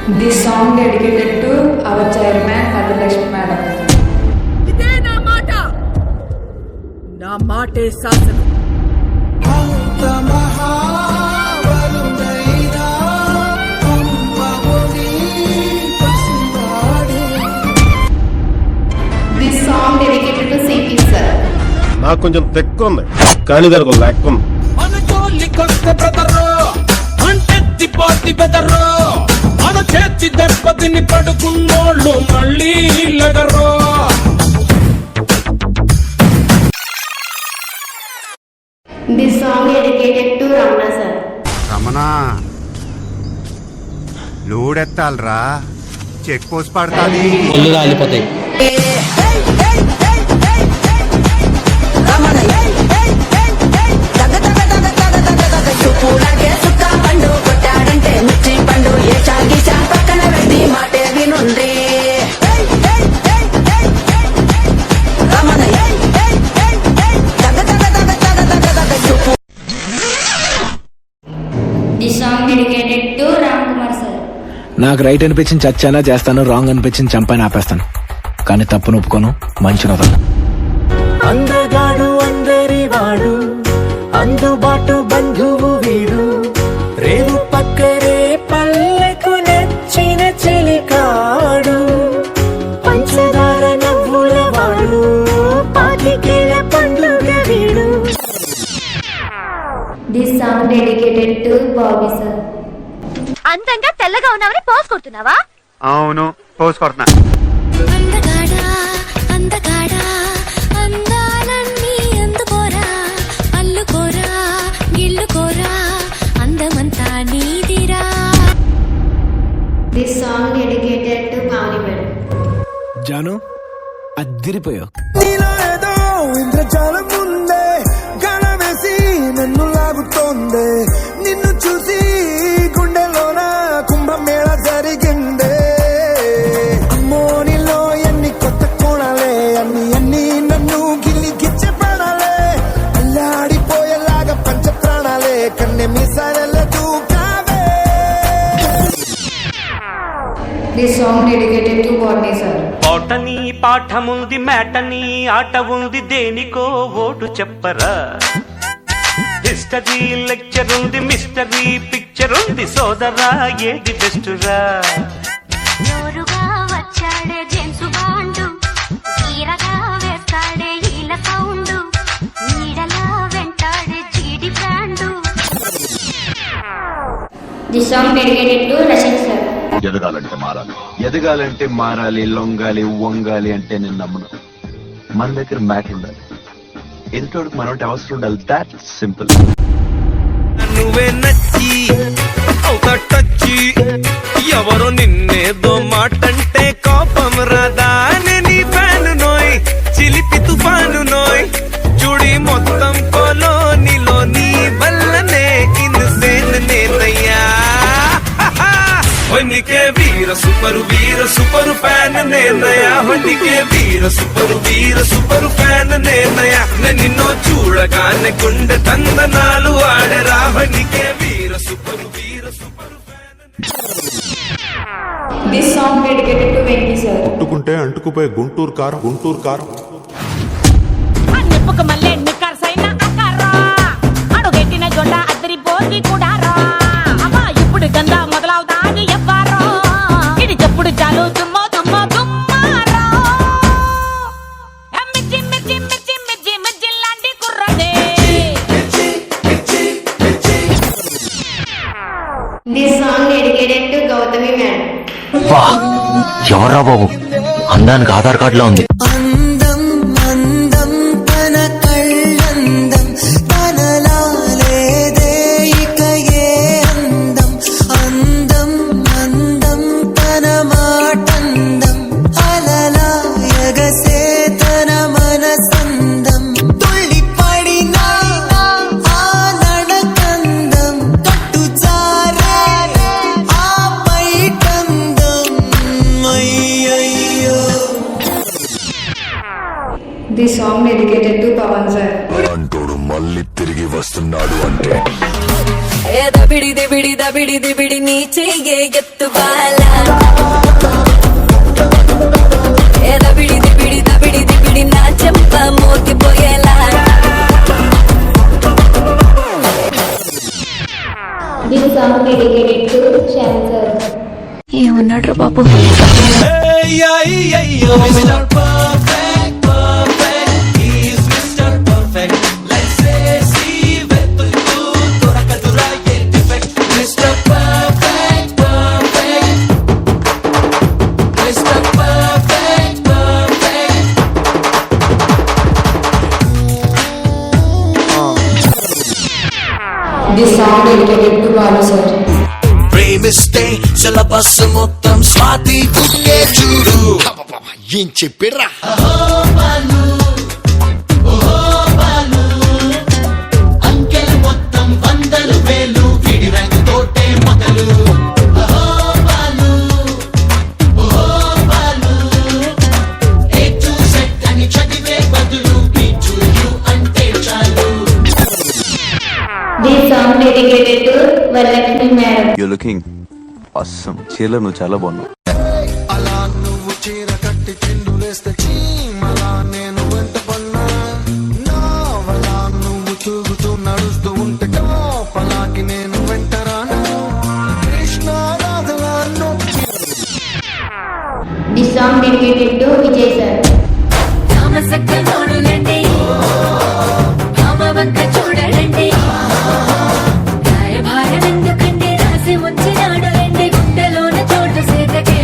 This song dedicated to our chairman, Madhulakshmi Madam. ఇదే నా మాట, నా మాటే శాసనం. This song dedicated to CP sir. నాకు కొంచెం తెక్కు ఉంది కానీ దానికి ఒక లెక్క ఉంది. మన జోలికొస్తే బెదరు అంటే తిపోతి బెదరు, మన చేతి దెబ్బతిని పడుకున్నోళ్ళు మళ్ళీ లెగరు. This song dedicated to Ramana sir. Ramana లోడెత్తాలరా, చెక్ పోస్ట్ పడతాది. ఒళ్ళు రాలిపోతాయి. This song dedicated to Ramkumar sir. నాకు రైట్ అనిపించింది చచ్చానా చేస్తాను, రాంగ్ అనిపించింది చంపాని ఆపేస్తాను, కానీ తప్పును ఒప్పుకోను, మంచి వదలను. అందగాడు అందరి వాడు, అందుబాటు బంధువు వీడు, రేవు పక్కరే పల్లెకు నచ్చిన చెలికాడు, పంచదార నవ్వుల వాడు, పాతికేల పండుగ వీడు. This song dedicated to Bobby sir. అందంగా తెల్లగా ఉన్నావని పోస్ కొడుతున్నావా? అవును, పోస్ట్ కొడుతున్నా. అందగాడా అందగాడా అందాలన్నీ అందుకోరా, అల్లుకోరా గిల్లుకోరా, అందమంతా నీదిరా. This song dedicated to Pavni madam. Janu అద్దిరిపోయావు. నీలో ఏదో ఇంద్రజాలం ఉందే, గణవేసి నన్ను లాగుతోందే, నిన్ను చూసి గుండెలోన కుంభమేళ జరిగిందే. అమ్మో నీలో ఎన్ని కొత్త కోణాలే, అన్ని నన్ను గిల్లి గిచ్చే ప్రాణాలే, అల్లాడిపోయేలాగా పంచ ప్రాణాలే, కన్నె మీసాల దూకావే. This song dedicated to Bonnie sir. పాటని పాఠముంది, మేటని ఆట ఉంది, దేనికో ఓటు చెప్పరా. హిస్టరీ లెక్చర్ ఉంది, మిస్టరీ పిక్చర్ ఉంది, సోదరా ఏది బెస్టురా. జోరుగా వచ్చాడే జేమ్స్ బాండు, తీరగా వేస్తాడే ఈల సౌండు, నీడలా వెంటాడే జీడి brand. This song dedicated to Rashid sir. ఎదగాలంటే మారాలి, లొంగాలి, వంగాలి అంటే నేను నమ్మను. మన దగ్గర మ్యాటర్ ఉండాలి, ఎదుటోడికి మనోటి అవసరం ఉండాలి. That simple. నువ్వే నచ్చి ఒక టచ్చి, ఎవరో నిన్నేదో మాటంటే కోపం రాదా. నీ ఫ్యాను నోయ్, చిలిపి తుఫాను నోయ్, చూడి మొత్తం కొలోనిలో నీ వల్లనే ఇన్సేన్ నేనయ్యా. వన్నికే వీర సూపరు ఫ్యాన్ నేనయ్యా, వన్నికే వీర సూపరు ఫ్యాన్ నేనయ్యా. నిన్నో చూడగానే గుండె తందనాలు ఆడరా, వన్నికే వీర super fan. This song dedicated to Venki sir. పుట్టుకుంటే అంటుకుపోయే గుంటూరు కారం. నిప్పుకు మళ్ళీ నిక్కర్సైన అక్కరా, అడుగెట్టిన జొండ అద్దరిపోయి కూడా రా. అమ్మా ఇప్పుడు గంద మొదలవుతాది ఎవ్వరో, ఇది చెప్పుడు చాలు దుమ్మో దుమ్మారో. మిర్చి లాంటి కుర్రదే. This song dedicated to Gautami madam. ఎవరా బాబు, అందానికి ఆధార్ కార్డులో ఉంది. అందం అందం తన కళ్ళందం, తనలా లేదే ఇక ఏ అందం. అందం అందం తన మాటందం, అలలా ఎగసే తన మనసందం. తుళ్ళి పడిన ఆ నడకందం, కట్టు జారే ఆ పైటందం. అయ్యయ్యో. This song dedicated to Pawan sir. అంటోడు మళ్ళీ తిరిగి వస్తున్నాడు అంటే దబిడి దిబిడి నీ చెయ్యే ఎత్తు Bala. Song dedicated to Shyam sir. ఏమన్నాడు రా బాబు? This song dedicated to Balu sir. Premisthe syllabus మొత్తం స్వాతి పుట్టే చూడు. ఏం చెప్పిర్రా? This song dedicated to Varalakshmi madam. You looking awesome. చీరలో నువ్వు చాలా బాగున్నావు. అలా నువ్వు చీర కట్టి చిందులేస్తే చీమలా నేను వెంట పన్నా. నావలా నువ్వు తూగుతూ నడుస్తూ ఉంటే కాపలాకి నేను వెంట రాను. కృష్ణ రాధలా నొక్కి This song dedicated to Vijay sir. చూడండి భారం ఎందుకంటే రాసి ఉంచినాడు రండి గుండెలోన చోటు సేతకే.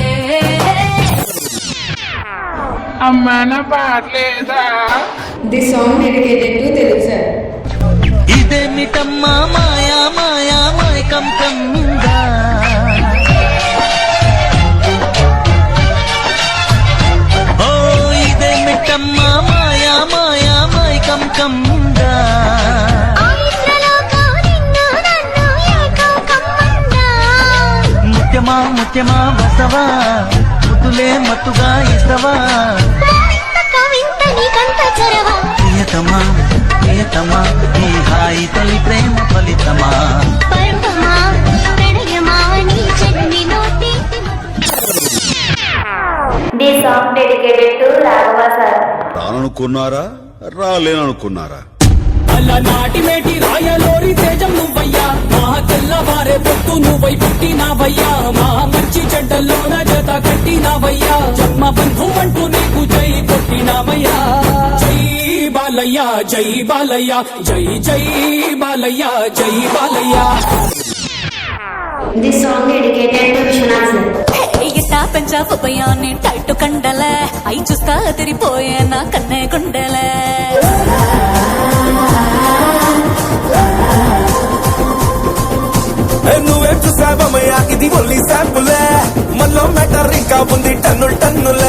This song dedicated to Telugu sir. ఇదేమిటమ్మా మాయా మాయా మాయకం కమ్మిందా ఓ ఇదేమిటమ్మా మాయా మాయా మాయకం కమ్మిందా ముత్యమా ముత్యమా వసవా ముతులే మత్తుగా ఇస్తవా ప్రియతమా ప్రియతమా ఈ హాయి తల్లి ప్రేమ ఫలితమా This song dedicated to Raghava sir. రాననుకున్నారా రాలేననుకున్నారా? అలా నాటిమేటి రాయలోరి తేజం నువ్వయ్యా మా తెల్లవారే పొత్తు నువ్వై పుట్టినావయ్యా మా మంచి చెడ్డల్లోన జత కట్టినావయ్యా జన్మ బంధు అంటూ నీకు జై కొట్టినావయ్యా జై బాలయ్య జై బాలయ్య జై జై బాలయ్య జై Balayya. This song dedicated to Vishwanath sir. ఇగితా పెంచావు భయాన్ని టైట్ కండలే అయి చూస్తా తిరిపోయే నా కన్నే గుండెలే. నువ్వేం చూసావమ్మయ్యా ఇది ఓన్లీ శాంపులే. మనలో మ్యాటర్ ఇంకా ఉంది టన్నులు టన్నులే.